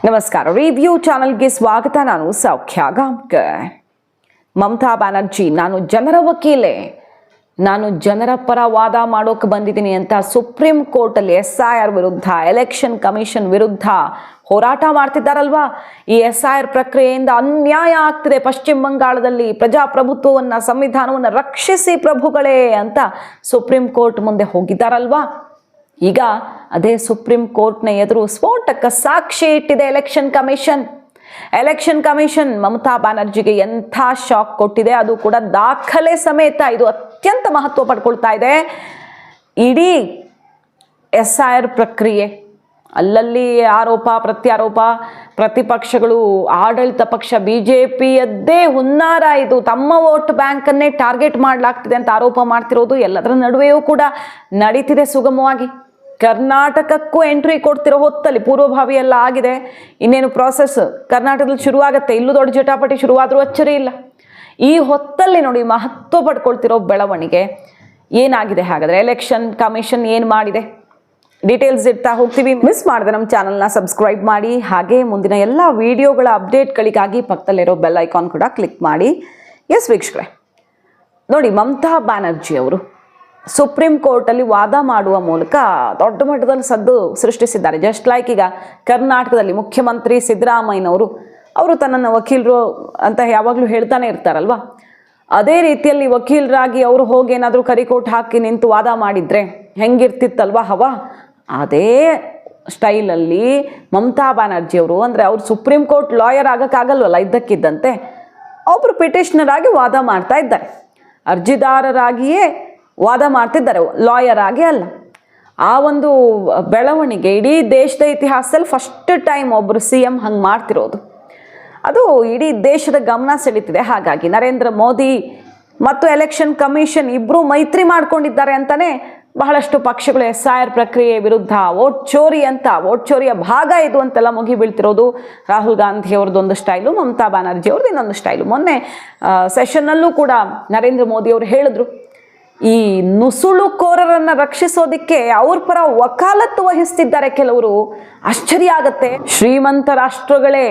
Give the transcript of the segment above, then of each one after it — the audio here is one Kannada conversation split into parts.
ನಮಸ್ಕಾರ. ರಿವ್ಯೂ ಚಾನೆಲ್ಗೆ ಸ್ವಾಗತ. ನಾನು ಸೌಖ್ಯ ಗಾಂವ್ಕರ್. ಮಮತಾ ಬ್ಯಾನರ್ಜಿ, ನಾನು ಜನರ ವಕೀಲೆ, ನಾನು ಜನರ ಪರ ವಾದ ಮಾಡೋಕೆ ಬಂದಿದ್ದೀನಿ ಅಂತ ಸುಪ್ರೀಂ ಕೋರ್ಟಲ್ಲಿ SIR ವಿರುದ್ಧ, ಎಲೆಕ್ಷನ್ ಕಮಿಷನ್ ವಿರುದ್ಧ ಹೋರಾಟ ಮಾಡ್ತಿದ್ದಾರಲ್ವಾ. ಈ SIR ಪ್ರಕ್ರಿಯೆಯಿಂದ ಅನ್ಯಾಯ ಆಗ್ತಿದೆ ಪಶ್ಚಿಮ ಬಂಗಾಳದಲ್ಲಿ, ಪ್ರಜಾಪ್ರಭುತ್ವವನ್ನು, ಸಂವಿಧಾನವನ್ನು ರಕ್ಷಿಸಿ ಪ್ರಭುಗಳೇ ಅಂತ ಸುಪ್ರೀಂ ಕೋರ್ಟ್ ಮುಂದೆ ಹೋಗಿದ್ದಾರಲ್ವಾ. ಈಗ ಅದೇ ಸುಪ್ರೀಂ ಕೋರ್ಟ್ನ ಎದುರು ಸ್ಫೋಟಕ ಸಾಕ್ಷಿ ಇಟ್ಟಿದೆ ಎಲೆಕ್ಷನ್ ಕಮಿಷನ್. ಮಮತಾ ಬ್ಯಾನರ್ಜಿಗೆ ಎಂಥ ಶಾಕ್ ಕೊಟ್ಟಿದೆ, ಅದು ಕೂಡ ದಾಖಲೆ ಸಮೇತ. ಇದು ಅತ್ಯಂತ ಮಹತ್ವ ಪಡ್ಕೊಳ್ತಾ ಇದೆ. ಇಡೀ SIR ಪ್ರಕ್ರಿಯೆ, ಅಲ್ಲಲ್ಲಿ ಆರೋಪ ಪ್ರತ್ಯಾರೋಪ, ಪ್ರತಿಪಕ್ಷಗಳು, ಆಡಳಿತ ಪಕ್ಷ BJPಯದ್ದೇ ಹುನ್ನಾರ, ಇದು ತಮ್ಮ ವೋಟ್ ಬ್ಯಾಂಕನ್ನೇ ಟಾರ್ಗೆಟ್ ಮಾಡಲಾಗ್ತಿದೆ ಅಂತ ಆರೋಪ ಮಾಡ್ತಿರೋದು ಎಲ್ಲದರ ನಡುವೆಯೂ ಕೂಡ ನಡೀತಿದೆ ಸುಗಮವಾಗಿ. ಕರ್ನಾಟಕಕ್ಕೂ ಎಂಟ್ರಿ ಕೊಡ್ತಿರೋ ಹೊತ್ತಲ್ಲಿ ಪೂರ್ವಭಾವಿ ಎಲ್ಲ ಆಗಿದೆ, ಇನ್ನೇನು ಪ್ರಾಸೆಸ್ ಕರ್ನಾಟಕದಲ್ಲಿ ಶುರುವಾಗುತ್ತೆ. ಇಲ್ಲೂ ದೊಡ್ಡ ಜಟಾಪಟಿ ಶುರುವಾದರೂ ಅಚ್ಚರಿ ಇಲ್ಲ. ಈ ಹೊತ್ತಲ್ಲಿ ನೋಡಿ ಮಹತ್ವ ಪಡ್ಕೊಳ್ತಿರೋ ಬೆಳವಣಿಗೆ ಏನಾಗಿದೆ. ಹಾಗಾದರೆ ಎಲೆಕ್ಷನ್ ಕಮಿಷನ್ ಏನು ಮಾಡಿದೆ, ಡೀಟೇಲ್ಸ್ ಇಡ್ತಾ ಹೋಗ್ತೀವಿ. ಮಿಸ್ ಮಾಡಿದೆ ನಮ್ಮ ಚಾನಲ್ನ ಸಬ್ಸ್ಕ್ರೈಬ್ ಮಾಡಿ, ಹಾಗೆ ಮುಂದಿನ ಎಲ್ಲ ವಿಡಿಯೋಗಳ ಅಪ್ಡೇಟ್ಗಳಿಗಾಗಿ ಪಕ್ಕದಲ್ಲಿರೋ ಬೆಲ್ ಐಕಾನ್ ಕೂಡ ಕ್ಲಿಕ್ ಮಾಡಿ. ಎಸ್ ವೀಕ್ಷಕರೇ, ನೋಡಿ ಮಮತಾ ಬ್ಯಾನರ್ಜಿ ಅವರು ಸುಪ್ರೀಂ ಕೋರ್ಟಲ್ಲಿ ವಾದ ಮಾಡುವ ಮೂಲಕ ದೊಡ್ಡ ಮಟ್ಟದಲ್ಲಿ ಸದ್ದು ಸೃಷ್ಟಿಸಿದ್ದಾರೆ. ಜಸ್ಟ್ ಲೈಕ್ ಈಗ ಕರ್ನಾಟಕದಲ್ಲಿ ಮುಖ್ಯಮಂತ್ರಿ ಸಿದ್ದರಾಮಯ್ಯನವರು ಅವರು ತನ್ನನ್ನು ವಕೀಲರು ಅಂತ ಯಾವಾಗಲೂ ಹೇಳ್ತಾನೆ ಇರ್ತಾರಲ್ವ, ಅದೇ ರೀತಿಯಲ್ಲಿ ವಕೀಲರಾಗಿ ಅವರು ಹೋಗಿ ಏನಾದರೂ ಕರಿಕೋಟ್ ಹಾಕಿ ನಿಂತು ವಾದ ಮಾಡಿದರೆ ಹೆಂಗಿರ್ತಿತ್ತಲ್ವ ಹವಾ, ಅದೇ ಸ್ಟೈಲಲ್ಲಿ ಮಮತಾ ಬ್ಯಾನರ್ಜಿ ಅವರು, ಅಂದರೆ ಅವ್ರು ಸುಪ್ರೀಂ ಕೋರ್ಟ್ ಲಾಯರ್ ಆಗೋಕ್ಕಾಗಲ್ವಲ್ಲ ಇದ್ದಕ್ಕಿದ್ದಂತೆ, ಒಬ್ಬರು ಪಿಟಿಷನರ್ ಆಗಿ ವಾದ ಮಾಡ್ತಾ ಇದ್ದಾರೆ. ಅರ್ಜಿದಾರರಾಗಿಯೇ ವಾದ ಮಾಡ್ತಿದ್ದಾರೆ, ಲಾಯರ್ ಆಗಿ ಅಲ್ಲ. ಆ ಒಂದು ಬೆಳವಣಿಗೆ ಇಡೀ ದೇಶದ ಇತಿಹಾಸದಲ್ಲಿ ಫಸ್ಟ್ ಟೈಮ್ ಒಬ್ಬರು CM ಹಂಗೆ ಮಾಡ್ತಿರೋದು, ಅದು ಇಡೀ ದೇಶದ ಗಮನ ಸೆಳೀತಿದೆ. ಹಾಗಾಗಿ ನರೇಂದ್ರ ಮೋದಿ ಮತ್ತು ಎಲೆಕ್ಷನ್ ಕಮಿಷನ್ ಇಬ್ಬರು ಮೈತ್ರಿ ಮಾಡ್ಕೊಂಡಿದ್ದಾರೆ ಅಂತಲೇ ಬಹಳಷ್ಟು ಪಕ್ಷಗಳು SIR ಪ್ರಕ್ರಿಯೆ ವಿರುದ್ಧ ವೋಟ್ ಚೋರಿಯ ಭಾಗ ಇದು ಅಂತೆಲ್ಲ ಮುಗಿ ಬೀಳ್ತಿರೋದು. ರಾಹುಲ್ ಗಾಂಧಿ ಅವ್ರದ್ದೊಂದು ಸ್ಟೈಲು, ಮಮತಾ ಬ್ಯಾನರ್ಜಿ ಅವ್ರದ್ದು ಇನ್ನೊಂದು ಸ್ಟೈಲು. ಮೊನ್ನೆ ಸೆಷನ್ನಲ್ಲೂ ಕೂಡ ನರೇಂದ್ರ ಮೋದಿ ಅವರು ಹೇಳಿದ್ರು, ಈ ನುಸುಳುಕೋರರನ್ನು ರಕ್ಷಿಸೋದಕ್ಕೆ ಅವ್ರ ಪರ ವಕಾಲತ್ತು ವಹಿಸ್ತಿದ್ದಾರೆ ಕೆಲವರು. ಆಶ್ಚರ್ಯ ಆಗತ್ತೆ. ಶ್ರೀಮಂತ ರಾಷ್ಟ್ರಗಳೇ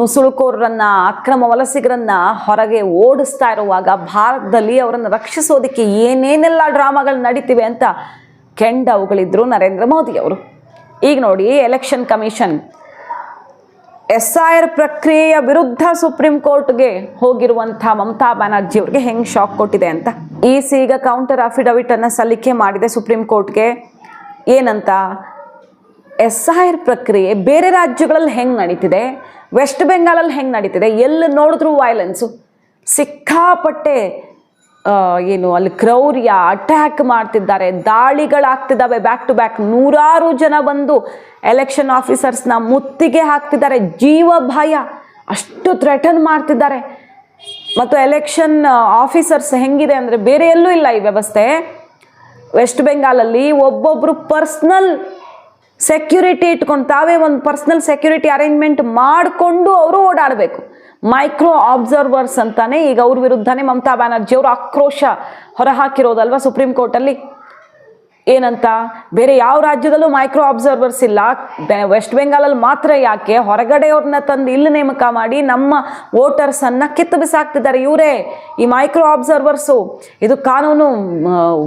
ನುಸುಳುಕೋರರನ್ನ, ಅಕ್ರಮ ವಲಸಿಗರನ್ನ ಹೊರಗೆ ಓಡಿಸ್ತಾ ಇರುವಾಗ ಭಾರತದಲ್ಲಿ ಅವರನ್ನು ರಕ್ಷಿಸೋದಕ್ಕೆ ಏನೇನೆಲ್ಲ ಡ್ರಾಮಾಗಳು ನಡೀತಿವೆ ಅಂತ ಕೆಂಡವುಗಳಿದ್ರು ನರೇಂದ್ರ ಮೋದಿ ಅವರು. ಈಗ ನೋಡಿ ಎಲೆಕ್ಷನ್ ಕಮಿಷನ್ SIR ಪ್ರಕ್ರಿಯೆಯ ವಿರುದ್ಧ ಸುಪ್ರೀಂ ಕೋರ್ಟ್ಗೆ ಹೋಗಿರುವಂಥ ಮಮತಾ ಬ್ಯಾನರ್ಜಿ ಅವ್ರಿಗೆ ಹೆಂಗೆ ಶಾಕ್ ಕೊಟ್ಟಿದೆ ಅಂತ. ಈಗ ಕೌಂಟರ್ ಅಫಿಡವಿಟ್ ಅನ್ನು ಸಲ್ಲಿಕೆ ಮಾಡಿದೆ ಸುಪ್ರೀಂ ಕೋರ್ಟ್ಗೆ. ಏನಂತ, SIR ಪ್ರಕ್ರಿಯೆ ಬೇರೆ ರಾಜ್ಯಗಳಲ್ಲಿ ಹೆಂಗೆ ನಡೀತಿದೆ, ವೆಸ್ಟ್ ಬೆಂಗಾಲಲ್ಲಿ ಹೆಂಗೆ ನಡೀತಿದೆ, ಎಲ್ಲಿ ನೋಡಿದ್ರು ವೈಲೆನ್ಸು, ಸಿಕ್ಕಾಪಟ್ಟೆ ಏನು ಅಲ್ಲಿ ಕ್ರೌರ್ಯ, ಅಟ್ಯಾಕ್ ಮಾಡ್ತಿದ್ದಾರೆ, ದಾಳಿಗಳಾಗ್ತಿದ್ದಾವೆ ಬ್ಯಾಕ್ ಟು ಬ್ಯಾಕ್. ನೂರಾರು ಜನ ಬಂದು ಎಲೆಕ್ಷನ್ ಆಫೀಸರ್ಸ್ನ ಮುತ್ತಿಗೆ ಹಾಕ್ತಿದ್ದಾರೆ, ಜೀವ ಭಯ, ಅಷ್ಟು ಥ್ರೆಟನ್ ಮಾಡ್ತಿದ್ದಾರೆ. ಮತ್ತು ಎಲೆಕ್ಷನ್ ಆಫೀಸರ್ಸ್ ಹೆಂಗಿದೆ ಅಂದರೆ ಬೇರೆ ಎಲ್ಲೂ ಇಲ್ಲ ಈ ವ್ಯವಸ್ಥೆ. ವೆಸ್ಟ್ ಬೆಂಗಾಲಲ್ಲಿ ಒಬ್ಬೊಬ್ಬರು ಪರ್ಸ್ನಲ್ ಸೆಕ್ಯೂರಿಟಿ ಇಟ್ಕೊಂಡು, ತಾವೇ ಒಂದು ಪರ್ಸ್ನಲ್ ಸೆಕ್ಯೂರಿಟಿ ಅರೇಂಜ್ಮೆಂಟ್ ಮಾಡಿಕೊಂಡು ಅವರು ಓಡಾಡಬೇಕು. ಮೈಕ್ರೋ ಅಬ್ಸರ್ವರ್ಸ್ ಅಂತಾನೆ ಈಗ ಅವ್ರ ವಿರುದ್ಧನೇ ಮಮತಾ ಬ್ಯಾನರ್ಜಿ ಅವರು ಆಕ್ರೋಶ ಹೊರಹಾಕಿರೋದಲ್ವ ಸುಪ್ರೀಂ ಕೋರ್ಟಲ್ಲಿ. ಏನಂತ, ಬೇರೆ ಯಾವ ರಾಜ್ಯದಲ್ಲೂ ಮೈಕ್ರೋ ಅಬ್ಸರ್ವರ್ಸ್ ಇಲ್ಲ, ವೆಸ್ಟ್ ಬೆಂಗಾಲಲ್ಲಿ ಮಾತ್ರ ಯಾಕೆ, ಹೊರಗಡೆಯವ್ರನ್ನ ತಂದು ಇಲ್ಲಿ ನೇಮಕ ಮಾಡಿ ನಮ್ಮ ವೋಟರ್ಸನ್ನು ಕಿತ್ತು ಬಿಸಾಕ್ತಿದ್ದಾರೆ ಇವರೇ ಈ ಮೈಕ್ರೋ ಅಬ್ಸರ್ವರ್ಸು, ಇದು ಕಾನೂನು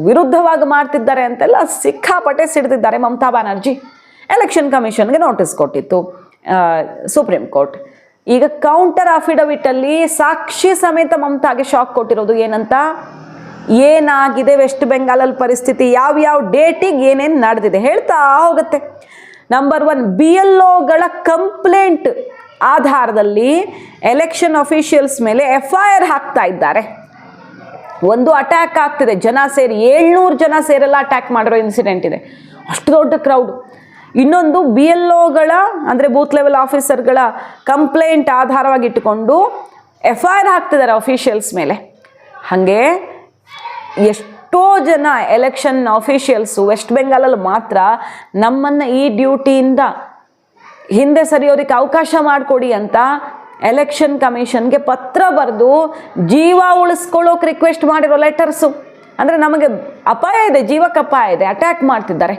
ವಿರುದ್ಧವಾಗಿ ಮಾಡ್ತಿದ್ದಾರೆ ಅಂತೆಲ್ಲ ಸಿಕ್ಕಾಪಟ್ಟೆ ಸಿಡ್ತಿದ್ದಾರೆ ಮಮತಾ ಬ್ಯಾನರ್ಜಿ. ಎಲೆಕ್ಷನ್ ಕಮಿಷನ್ಗೆ ನೋಟಿಸ್ ಕೊಟ್ಟಿತ್ತು ಸುಪ್ರೀಂ ಕೋರ್ಟ್. ಈಗ ಕೌಂಟರ್ ಅಫಿಡವಿಟಲ್ಲಿ ಸಾಕ್ಷಿ ಸಮೇತ ಮಮತಾಗೆ ಶಾಕ್ ಕೊಟ್ಟಿರೋದು. ಏನಂತ, ಏನಾಗಿದೆ ವೆಸ್ಟ್ ಬೆಂಗಾಲಲ್ಲಿ ಪರಿಸ್ಥಿತಿ, ಯಾವ್ಯಾವ ಡೇಟಿಗೆ ಏನೇನು ನಡೆದಿದೆ ಹೇಳ್ತಾ ಹೋಗುತ್ತೆ. ನಂಬರ್ 1, BLOಗಳ ಕಂಪ್ಲೇಂಟ್ ಆಧಾರದಲ್ಲಿ ಎಲೆಕ್ಷನ್ ಅಫಿಷಿಯಲ್ಸ್ ಮೇಲೆ FIR ಹಾಕ್ತಾ ಇದ್ದಾರೆ. ಒಂದು ಅಟ್ಯಾಕ್ ಆಗ್ತಿದೆ, ಜನ ಸೇರಿ 700 ಜನ ಸೇರೆಲ್ಲ ಅಟ್ಯಾಕ್ ಮಾಡಿರೋ ಇನ್ಸಿಡೆಂಟ್ ಇದೆ, ಅಷ್ಟು ದೊಡ್ಡ ಕ್ರೌಡ್. ಇನ್ನೊಂದು BLOಗಳ ಅಂದರೆ ಬೂತ್ ಲೆವೆಲ್ ಆಫೀಸರ್ಗಳ ಕಂಪ್ಲೇಂಟ್ ಆಧಾರವಾಗಿ ಇಟ್ಟುಕೊಂಡು FIR ಹಾಕ್ತಿದ್ದಾರೆ ಅಫಿಷಿಯಲ್ಸ್ ಮೇಲೆ. ಹಾಗೆ ಎಷ್ಟೋ ಜನ ಎಲೆಕ್ಷನ್ ಅಫಿಷಿಯಲ್ಸು ವೆಸ್ಟ್ ಬೆಂಗಾಲಲ್ಲಿ ಮಾತ್ರ ನಮ್ಮನ್ನು ಈ ಡ್ಯೂಟಿಯಿಂದ ಹಿಂದೆ ಸರಿಯೋದಕ್ಕೆ ಅವಕಾಶ ಮಾಡಿಕೊಡಿ ಅಂತ ಎಲೆಕ್ಷನ್ ಕಮಿಷನ್ಗೆ ಪತ್ರ ಬರೆದು ಜೀವ ಉಳಿಸ್ಕೊಳ್ಳೋಕೆ ರಿಕ್ವೆಸ್ಟ್ ಮಾಡಿರೋ ಲೆಟರ್ಸು. ಅಂದರೆ ನಮಗೆ ಅಪಾಯ ಇದೆ, ಜೀವಕ್ಕೆ ಅಪಾಯ ಇದೆ, ಅಟ್ಯಾಕ್ ಮಾಡ್ತಿದ್ದಾರೆ.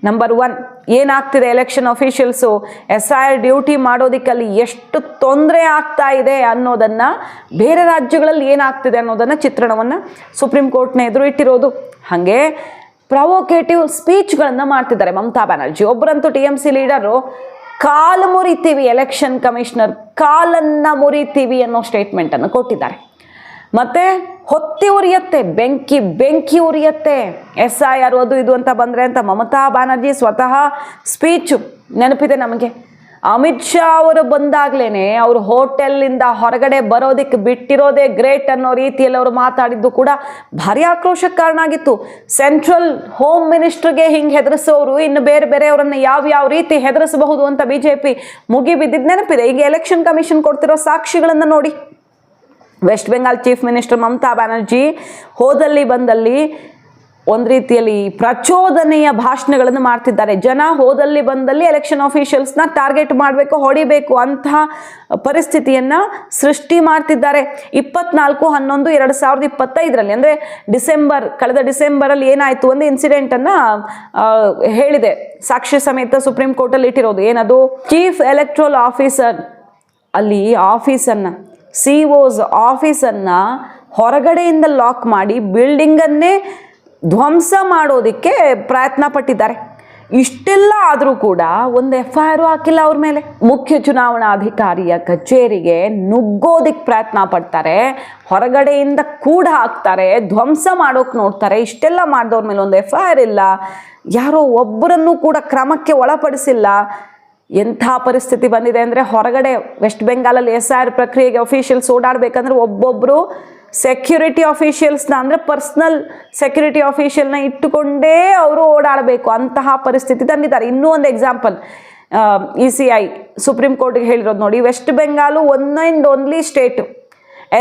ನಂಬರ್ 1 ಏನಾಗ್ತಿದೆ, ಎಲೆಕ್ಷನ್ ಅಫಿಷಿಯಲ್ಸು SIR ಡ್ಯೂಟಿ ಮಾಡೋದಕ್ಕಲ್ಲಿ ಎಷ್ಟು ತೊಂದರೆ ಆಗ್ತಾ ಇದೆ ಅನ್ನೋದನ್ನು, ಬೇರೆ ರಾಜ್ಯಗಳಲ್ಲಿ ಏನಾಗ್ತಿದೆ ಅನ್ನೋದನ್ನು ಚಿತ್ರಣವನ್ನು ಸುಪ್ರೀಂ ಕೋರ್ಟ್ನ ಎದುರು ಇಟ್ಟಿರೋದು. ಹಾಗೆ ಪ್ರವೋಕೇಟಿವ್ ಸ್ಪೀಚ್ಗಳನ್ನು ಮಾಡ್ತಿದ್ದಾರೆ ಮಮತಾ ಬ್ಯಾನರ್ಜಿ. ಒಬ್ಬರಂತೂ TMC ಲೀಡರು ಕಾಲು ಮುರಿತೀವಿ, ಎಲೆಕ್ಷನ್ ಕಮಿಷನರ್ ಕಾಲನ್ನು ಮುರಿತೀವಿ ಅನ್ನೋ ಸ್ಟೇಟ್ಮೆಂಟನ್ನು ಕೊಟ್ಟಿದ್ದಾರೆ. ಮತ್ತು ಹೊತ್ತಿ ಉರಿಯತ್ತೆ, ಬೆಂಕಿ ಉರಿಯತ್ತೆ SIR ಅದು ಇದು ಅಂತ ಬಂದರೆ ಅಂತ ಮಮತಾ ಬ್ಯಾನರ್ಜಿ ಸ್ವತಃ ಸ್ಪೀಚು ನೆನಪಿದೆ ನಮಗೆ. ಅಮಿತ್ ಶಾ ಅವರು ಬಂದಾಗ್ಲೇ ಅವರು ಹೋಟೆಲ್ಲಿಂದ ಹೊರಗಡೆ ಬರೋದಕ್ಕೆ ಬಿಟ್ಟಿರೋದೇ ಗ್ರೇಟ್ ಅನ್ನೋ ರೀತಿಯಲ್ಲಿ ಅವರು ಮಾತಾಡಿದ್ದು ಕೂಡ ಭಾರಿ ಆಕ್ರೋಶಕ್ಕೆ ಕಾರಣ ಆಗಿತ್ತು. ಸೆಂಟ್ರಲ್ ಹೋಮ್ ಮಿನಿಸ್ಟರ್ಗೆ ಹಿಂಗೆ ಹೆದರಿಸೋರು ಇನ್ನು ಬೇರೆಯವರನ್ನು ಯಾವ ರೀತಿ ಹೆದರಿಸಬಹುದು ಅಂತ BJP ಮುಗಿ ಬಿದ್ದಿದ್ದು ನೆನಪಿದೆ. ಈಗ ಎಲೆಕ್ಷನ್ ಕಮಿಷನ್ ಕೊಡ್ತಿರೋ ಸಾಕ್ಷಿಗಳನ್ನು ನೋಡಿ. West Bengal chief minister Mamata Banerjee ಹೋದಲ್ಲಿ ಬಂದಲ್ಲಿ ಒಂದು ರೀತಿಯಲ್ಲಿ ಪ್ರಚೋದನೆಯ ಭಾಷಣಗಳನ್ನು ಮಾಡ್ತಿದ್ದಾರೆ. ಜನ ಹೋದಲ್ಲಿ ಬಂದಲ್ಲಿ ಎಲೆಕ್ಷನ್ ಆಫೀಷಿಯಲ್ಸ್ನ ಟಾರ್ಗೆಟ್ ಮಾಡಬೇಕು, ಹೊಡಿಬೇಕು ಅಂತಹ ಪರಿಸ್ಥಿತಿಯನ್ನು ಸೃಷ್ಟಿ ಮಾಡ್ತಿದ್ದಾರೆ. 24/11/2025 ಅಂದರೆ ಕಳೆದ ಡಿಸೆಂಬರಲ್ಲಿ ಏನಾಯಿತು ಒಂದು ಇನ್ಸಿಡೆಂಟನ್ನು ಹೇಳಿದೆ, ಸಾಕ್ಷಿ ಸಮೇತ ಸುಪ್ರೀಂ ಕೋರ್ಟಲ್ಲಿ ಇಟ್ಟಿರೋದು. ಏನದು, ಚೀಫ್ ಎಲೆಕ್ಟ್ರಲ್ ಆಫೀಸರ್ ಅಲ್ಲಿ ಆಫೀಸನ್ನು CO's ಆಫೀಸನ್ನು ಹೊರಗಡೆಯಿಂದ ಲಾಕ್ ಮಾಡಿ ಬಿಲ್ಡಿಂಗನ್ನೇ ಧ್ವಂಸ ಮಾಡೋದಕ್ಕೆ ಪ್ರಯತ್ನ ಪಟ್ಟಿದ್ದಾರೆ. ಇಷ್ಟೆಲ್ಲ ಆದರೂ ಕೂಡ ಒಂದು FIR ಹಾಕಿಲ್ಲ ಅವ್ರ ಮೇಲೆ. ಮುಖ್ಯ ಚುನಾವಣಾಧಿಕಾರಿಯ ಕಚೇರಿಗೆ ನುಗ್ಗೋದಕ್ಕೆ ಪ್ರಯತ್ನ ಪಡ್ತಾರೆ, ಹೊರಗಡೆಯಿಂದ ಕೂಡ ಹಾಕ್ತಾರೆ, ಧ್ವಂಸ ಮಾಡೋಕೆ ನೋಡ್ತಾರೆ. ಇಷ್ಟೆಲ್ಲ ಮಾಡಿದವ್ರ ಮೇಲೆ ಒಂದು FIR ಇಲ್ಲ, ಯಾರೋ ಒಬ್ಬರನ್ನು ಕೂಡ ಕ್ರಮಕ್ಕೆ ಒಳಪಡಿಸಿಲ್ಲ. ಎಂಥ ಪರಿಸ್ಥಿತಿ ಬಂದಿದೆ ಅಂದರೆ, ಹೊರಗಡೆ ವೆಸ್ಟ್ ಬೆಂಗಾಲಲ್ಲಿ SIR ಪ್ರಕ್ರಿಯೆಗೆ ಅಫಿಷಿಯಲ್ಸ್ ಓಡಾಡಬೇಕಂದ್ರೆ ಒಬ್ಬೊಬ್ಬರು ಸೆಕ್ಯೂರಿಟಿ ಅಫಿಷಿಯಲ್ಸ್ನ ಅಂದರೆ ಪರ್ಸ್ನಲ್ ಸೆಕ್ಯೂರಿಟಿ ಅಫಿಷಿಯಲ್ನ ಇಟ್ಟುಕೊಂಡೇ ಅವರು ಓಡಾಡಬೇಕು, ಅಂತಹ ಪರಿಸ್ಥಿತಿ ತಂದಿದ್ದಾರೆ. ಇನ್ನೂ ಒಂದು ಎಕ್ಸಾಂಪಲ್, ECI ಸುಪ್ರೀಂ ಕೋರ್ಟ್ಗೆ ಹೇಳಿರೋದು ನೋಡಿ. West Bengal one and only state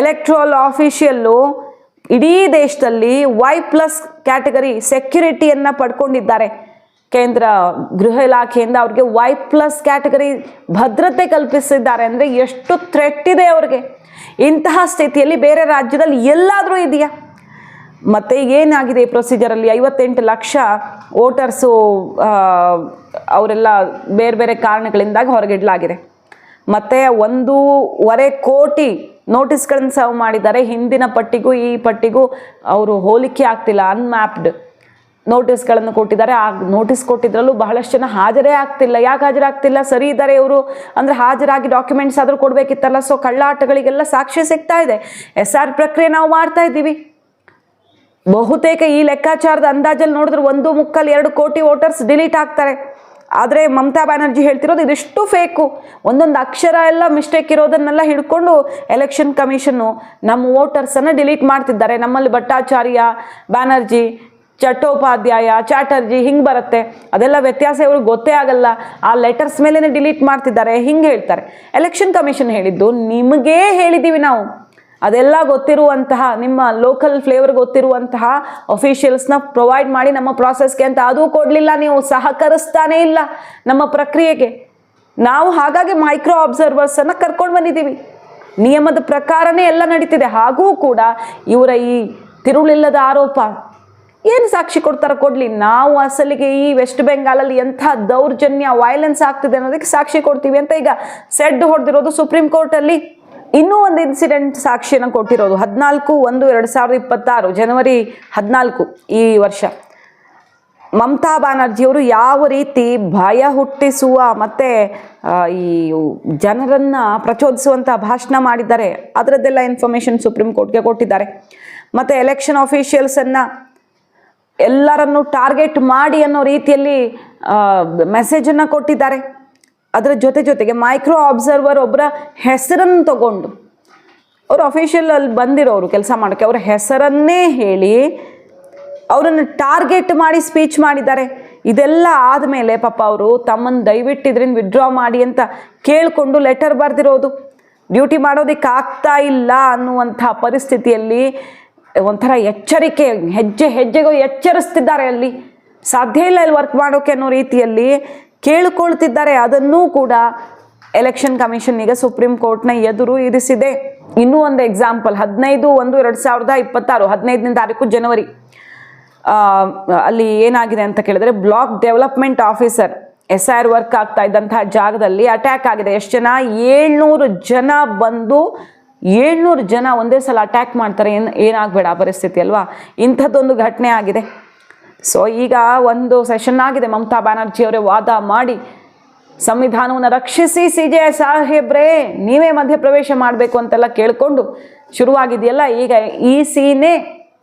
electoral official ಇಡೀ ದೇಶದಲ್ಲಿ Y+ ಕ್ಯಾಟಗರಿ ಸೆಕ್ಯೂರಿಟಿಯನ್ನು ಪಡ್ಕೊಂಡಿದ್ದಾರೆ. ಕೇಂದ್ರ ಗೃಹ ಇಲಾಖೆಯಿಂದ ಅವ್ರಿಗೆ Y+ ಕ್ಯಾಟಗರಿ ಭದ್ರತೆ ಕಲ್ಪಿಸಿದ್ದಾರೆ. ಅಂದರೆ ಎಷ್ಟು ಥ್ರೆಟ್ ಇದೆ ಅವ್ರಿಗೆ. ಇಂತಹ ಸ್ಥಿತಿಯಲ್ಲಿ ಬೇರೆ ರಾಜ್ಯದಲ್ಲಿ ಎಲ್ಲಾದರೂ ಇದೆಯಾ? ಮತ್ತು ಏನಾಗಿದೆ ಈ ಪ್ರೊಸೀಜರಲ್ಲಿ, 58 ಲಕ್ಷ ವೋಟರ್ಸು ಅವರೆಲ್ಲ ಬೇರೆ ಕಾರಣಗಳಿಂದಾಗಿ ಹೊರಗಿಡಲಾಗಿದೆ. ಮತ್ತು 1.25 ಕೋಟಿ ನೋಟಿಸ್ಗಳನ್ನು ಸರ್ವ್ ಮಾಡಿದ್ದಾರೆ. ಹಿಂದಿನ ಪಟ್ಟಿಗೂ ಈ ಪಟ್ಟಿಗೂ ಅವರು ಹೋಲಿಕೆ ಆಗ್ತಿಲ್ಲ, ಅನ್ಮ್ಯಾಪ್ಡ್ ನೋಟಿಸ್ಗಳನ್ನು ಕೊಟ್ಟಿದ್ದಾರೆ. ಆ ನೋಟಿಸ್ ಕೊಟ್ಟಿದ್ರಲ್ಲೂ ಬಹಳಷ್ಟು ಜನ ಹಾಜರೇ ಆಗ್ತಿಲ್ಲ. ಯಾಕೆ ಹಾಜರಾಗ್ತಿಲ್ಲ? ಸರಿ ಇದ್ದಾರೆ ಇವರು ಅಂದರೆ ಹಾಜರಾಗಿ ಡಾಕ್ಯುಮೆಂಟ್ಸ್ ಆದರೂ ಕೊಡಬೇಕಿತ್ತಲ್ಲ. ಸೊ ಕಳ್ಳಾಟಗಳಿಗೆಲ್ಲ ಸಾಕ್ಷಿ ಸಿಗ್ತಾ ಇದೆ. SIR ಪ್ರಕ್ರಿಯೆ ನಾವು ಮಾಡ್ತಾ ಇದ್ದೀವಿ. ಬಹುತೇಕ ಈ ಲೆಕ್ಕಾಚಾರದ ಅಂದಾಜಲ್ಲಿ ನೋಡಿದ್ರೆ 1.25-2 ಕೋಟಿ ವೋಟರ್ಸ್ ಡಿಲೀಟ್ ಆಗ್ತಾರೆ. ಆದರೆ ಮಮತಾ ಬ್ಯಾನರ್ಜಿ ಹೇಳ್ತಿರೋದು ಇದಿಷ್ಟು ಫೇಕು, ಒಂದೊಂದು ಅಕ್ಷರ ಎಲ್ಲ ಮಿಸ್ಟೇಕ್ ಇರೋದನ್ನೆಲ್ಲ ಹಿಡ್ಕೊಂಡು ಎಲೆಕ್ಷನ್ ಕಮಿಷನ್ನು ನಮ್ಮ ವೋಟರ್ಸನ್ನು ಡಿಲೀಟ್ ಮಾಡ್ತಿದ್ದಾರೆ. ನಮ್ಮಲ್ಲಿ ಭಟ್ಟಾಚಾರ್ಯ, ಬ್ಯಾನರ್ಜಿ, ಚಟ್ಟೋಪಾಧ್ಯಾಯ, ಚಾಟರ್ಜಿ ಹಿಂಗೆ ಬರುತ್ತೆ. ಅದೆಲ್ಲ ವ್ಯತ್ಯಾಸ ಇವ್ರಿಗೆ ಗೊತ್ತೇ ಆಗಲ್ಲ. ಆ ಲೆಟರ್ಸ್ ಮೇಲೇ ಡಿಲೀಟ್ ಮಾಡ್ತಿದ್ದಾರೆ, ಹಿಂಗೆ ಹೇಳ್ತಾರೆ. ಎಲೆಕ್ಷನ್ ಕಮಿಷನ್ ಹೇಳಿದ್ದು ನಿಮಗೇ ಹೇಳಿದ್ದೀವಿ ನಾವು, ಅದೆಲ್ಲ ಗೊತ್ತಿರುವಂತಹ ನಿಮ್ಮ ಲೋಕಲ್ ಫ್ಲೇವರ್ ಗೊತ್ತಿರುವಂತಹ ಅಫಿಷಿಯಲ್ಸ್ನ ಪ್ರೊವೈಡ್ ಮಾಡಿ ನಮ್ಮ ಪ್ರಾಸೆಸ್ಗೆ ಅಂತ. ಅದು ಕೊಡಲಿಲ್ಲ, ನೀವು ಸಹಕರಿಸ್ತಾನೇ ಇಲ್ಲ ನಮ್ಮ ಪ್ರಕ್ರಿಯೆಗೆ. ನಾವು ಹಾಗಾಗಿ ಮೈಕ್ರೋ ಅಬ್ಸರ್ವರ್ಸನ್ನು ಕರ್ಕೊಂಡು ಬಂದಿದ್ದೀವಿ. ನಿಯಮದ ಪ್ರಕಾರನೇ ಎಲ್ಲ ನಡೀತಿದೆ. ಹಾಗೂ ಕೂಡ ಇವರ ಈ ತಿರುಳಿಲ್ಲದ ಆರೋಪ ಏನು ಸಾಕ್ಷಿ ಕೊಡ್ತಾರೋ ಕೊಡಲಿ, ನಾವು ಅಸಲಿಗೆ ಈ ವೆಸ್ಟ್ ಬೆಂಗಾಲಲ್ಲಿ ಎಂಥ ದೌರ್ಜನ್ಯ ವೈಲೆನ್ಸ್ ಆಗ್ತಿದೆ ಅನ್ನೋದಕ್ಕೆ ಸಾಕ್ಷಿ ಕೊಡ್ತೀವಿ ಅಂತ ಈಗ ಸೆಡ್ ಹೊಡೆದಿರೋದು ಸುಪ್ರೀಂ ಕೋರ್ಟಲ್ಲಿ. ಇನ್ನೂ ಒಂದು ಇನ್ಸಿಡೆಂಟ್ ಸಾಕ್ಷಿಯನ್ನು ಕೊಟ್ಟಿರೋದು 14/1/2026 ಜನವರಿ 14 ಈ ವರ್ಷ. ಮಮತಾ ಬ್ಯಾನರ್ಜಿಯವರು ಯಾವ ರೀತಿ ಭಯ ಹುಟ್ಟಿಸುವ ಮತ್ತು ಈ ಜನರನ್ನು ಪ್ರಚೋದಿಸುವಂಥ ಭಾಷಣ ಮಾಡಿದ್ದಾರೆ ಅದರದ್ದೆಲ್ಲ ಇನ್ಫಾರ್ಮೇಷನ್ ಸುಪ್ರೀಂ ಕೋರ್ಟ್ಗೆ ಕೊಟ್ಟಿದ್ದಾರೆ. ಮತ್ತು ಎಲೆಕ್ಷನ್ ಆಫೀಷಿಯಲ್ಸನ್ನು ಎಲ್ಲರನ್ನು ಟಾರ್ಗೆಟ್ ಮಾಡಿ ಅನ್ನೋ ರೀತಿಯಲ್ಲಿ ಮೆಸೇಜನ್ನು ಕೊಟ್ಟಿದ್ದಾರೆ. ಅದರ ಜೊತೆಗೆ ಮೈಕ್ರೋ ಅಬ್ಸರ್ವರ್ ಒಬ್ಬರ ಹೆಸರನ್ನು ತಗೊಂಡು, ಅವರು ಅಫಿಷಿಯಲ್ ಅಲ್ಲಿ ಬಂದಿರೋರು ಕೆಲಸ ಮಾಡೋಕ್ಕೆ, ಅವರ ಹೆಸರನ್ನೇ ಹೇಳಿ ಅವರನ್ನು ಟಾರ್ಗೆಟ್ ಮಾಡಿ ಸ್ಪೀಚ್ ಮಾಡಿದ್ದಾರೆ. ಇದೆಲ್ಲ ಆದಮೇಲೆ ಪಾಪ ಅವರು ತಮ್ಮನ್ನು ದಯವಿಟ್ಟು ಇದರಿಂದ ವಿಡ್ರಾ ಮಾಡಿ ಅಂತ ಕೇಳಿಕೊಂಡು ಲೆಟರ್ ಬರೆದಿರೋದು. ಡ್ಯೂಟಿ ಮಾಡೋದಕ್ಕೆ ಆಗ್ತಾ ಇಲ್ಲ ಅನ್ನುವಂಥ ಪರಿಸ್ಥಿತಿಯಲ್ಲಿ ಒಂಥರ ಎಚ್ಚರಿಕೆ, ಹೆಜ್ಜೆಗೂ ಎಚ್ಚರಿಸ್ತಿದ್ದಾರೆ. ಅಲ್ಲಿ ಸಾಧ್ಯ ಇಲ್ಲ ಇಲ್ಲಿ ವರ್ಕ್ ಮಾಡೋಕೆ ಅನ್ನೋ ರೀತಿಯಲ್ಲಿ ಕೇಳಿಕೊಳ್ತಿದ್ದಾರೆ. ಅದನ್ನೂ ಕೂಡ ಎಲೆಕ್ಷನ್ ಕಮಿಷನ್ ಈಗ ಸುಪ್ರೀಂ ಕೋರ್ಟ್ನ ಎದುರು ಇರಿಸಿದೆ. ಇನ್ನೂ ಒಂದು ಎಕ್ಸಾಂಪಲ್, 15/1/2026 15ನೇ ತಾರೀಕು ಜನವರಿ ಅಲ್ಲಿ ಏನಾಗಿದೆ ಅಂತ ಕೇಳಿದ್ರೆ block development officer SIR work ಆಗ್ತಾ ಇದ್ದಂತಹ ಜಾಗದಲ್ಲಿ ಅಟ್ಯಾಕ್ ಆಗಿದೆ. ಎಷ್ಟು ಜನ? 700 ಜನ ಬಂದು 700 ಜನ ಒಂದೇ ಸಲ ಅಟ್ಯಾಕ್ ಮಾಡ್ತಾರೆ. ಏನಾಗಬೇಡ ಪರಿಸ್ಥಿತಿ ಅಲ್ವಾ? ಇಂಥದ್ದೊಂದು ಘಟನೆ ಆಗಿದೆ. ಸೊ ಈಗ ಒಂದು ಸೆಷನ್ ಆಗಿದೆ, ಮಮತಾ ಬ್ಯಾನರ್ಜಿ ಅವರೇ ವಾದ ಮಾಡಿ ಸಂವಿಧಾನವನ್ನು ರಕ್ಷಿಸಿ CJI ಸಾಹೇಬ್ರೇ ನೀವೇ ಮಧ್ಯಪ್ರವೇಶ ಮಾಡಬೇಕು ಅಂತೆಲ್ಲ ಕೇಳಿಕೊಂಡು ಶುರುವಾಗಿದೆಯಲ್ಲ. ಈಗ ECನೇ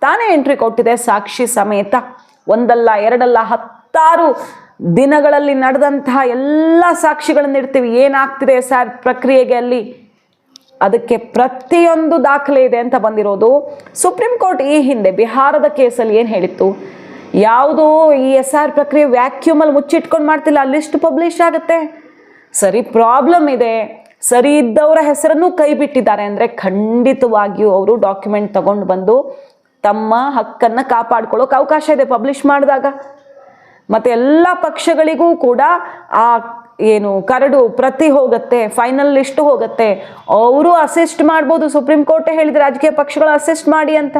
ತಾನೇ ಎಂಟ್ರಿ ಕೊಟ್ಟಿದೆ ಸಾಕ್ಷಿ ಸಮೇತ. ಒಂದಲ್ಲ ಎರಡಲ್ಲ 10 ದಿನಗಳಲ್ಲಿ ನಡೆದಂತಹ ಎಲ್ಲ ಸಾಕ್ಷಿಗಳನ್ನು ಇಡ್ತೀವಿ. ಏನಾಗ್ತಿದೆ SIR ಪ್ರಕ್ರಿಯೆಗೆ ಅಲ್ಲಿ ಅದಕ್ಕೆ ಪ್ರತಿಯೊಂದು ದಾಖಲೆ ಇದೆ ಅಂತ ಬಂದಿರೋದು. ಸುಪ್ರೀಂ ಕೋರ್ಟ್ ಈ ಹಿಂದೆ ಬಿಹಾರದ ಕೇಸಲ್ಲಿ ಏನು ಹೇಳಿತ್ತು? ಯಾವುದು ಈ SIR ಪ್ರಕ್ರಿಯೆ ವ್ಯಾಕ್ಯೂಮಲ್ಲಿ ಮುಚ್ಚಿಟ್ಕೊಂಡು ಮಾಡ್ತಿಲ್ಲ, ಲಿಸ್ಟ್ ಪಬ್ಲಿಷ್ ಆಗುತ್ತೆ. ಸರಿ, ಪ್ರಾಬ್ಲಮ್ ಇದೆ, ಸರಿ ಇದ್ದವರ ಹೆಸರನ್ನು ಕೈ ಬಿಟ್ಟಿದ್ದಾರೆ ಅಂದರೆ ಖಂಡಿತವಾಗಿಯೂ ಅವರು ಡಾಕ್ಯುಮೆಂಟ್ ತಗೊಂಡು ಬಂದು ತಮ್ಮ ಹಕ್ಕನ್ನು ಕಾಪಾಡ್ಕೊಳ್ಳೋಕೆ ಅವಕಾಶ ಇದೆ ಪಬ್ಲಿಷ್ ಮಾಡಿದಾಗ. ಮತ್ತು ಎಲ್ಲ ಪಕ್ಷಗಳಿಗೂ ಕೂಡ ಆ ಏನು ಕರಡು ಪ್ರತಿ ಹೋಗುತ್ತೆ, ಫೈನಲ್ ಲಿಸ್ಟ್ ಹೋಗುತ್ತೆ, ಅವರು ಅಸಿಸ್ಟ್ ಮಾಡ್ಬೋದು. ಸುಪ್ರೀಂ ಕೋರ್ಟೇ ಹೇಳಿದರೆ ರಾಜಕೀಯ ಪಕ್ಷಗಳು ಅಸಿಸ್ಟ್ ಮಾಡಿ ಅಂತ.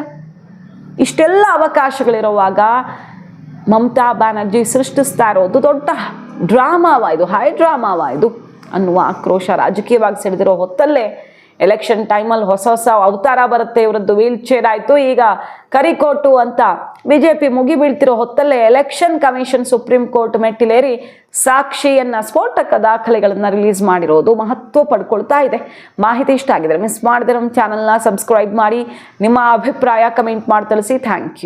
ಇಷ್ಟೆಲ್ಲ ಅವಕಾಶಗಳಿರುವಾಗ ಮಮತಾ ಬ್ಯಾನರ್ಜಿ ಸೃಷ್ಟಿಸ್ತಾ ಇರೋದು ದೊಡ್ಡ ಡ್ರಾಮಾವ ಇದು, ಹೈ ಡ್ರಾಮಾವ ಇದು ಅನ್ನುವ ಆಕ್ರೋಶ ರಾಜಕೀಯವಾಗಿ ಸಿಡಿದಿರೋ ಹೊತ್ತಲ್ಲೇ ಎಲೆಕ್ಷನ್ ಟೈಮಲ್ಲಿ ಹೊಸ ಅವತಾರ ಬರುತ್ತೆ. ಇವರದ್ದು ವೀಲ್ ಚೇರ್ ಆಯಿತು, ಈಗ ಕರಿಕೋಟು ಅಂತ BJP ಮುಗಿ ಬೀಳ್ತಿರೋ ಹೊತ್ತಲ್ಲೇ ಎಲೆಕ್ಷನ್ ಕಮಿಷನ್ ಸುಪ್ರೀಂ ಕೋರ್ಟ್ ಮೆಟ್ಟಿಲೇರಿ ಸಾಕ್ಷಿಯನ್ನು ಸ್ಫೋಟಕ ದಾಖಲೆಗಳನ್ನು ರಿಲೀಸ್ ಮಾಡಿರೋದು ಮಹತ್ವ ಪಡ್ಕೊಳ್ತಾ ಇದೆ. ಮಾಹಿತಿ ಇಷ್ಟ ಆಗಿದ್ರೆ ಮಿಸ್ ಮಾಡಿದ್ರೆ ನಮ್ಮ ಚಾನಲ್ನ ಸಬ್ಸ್ಕ್ರೈಬ್ ಮಾಡಿ, ನಿಮ್ಮ ಅಭಿಪ್ರಾಯ ಕಮೆಂಟ್ ಮಾಡಿ ತಿಳಿಸಿ. Thank you.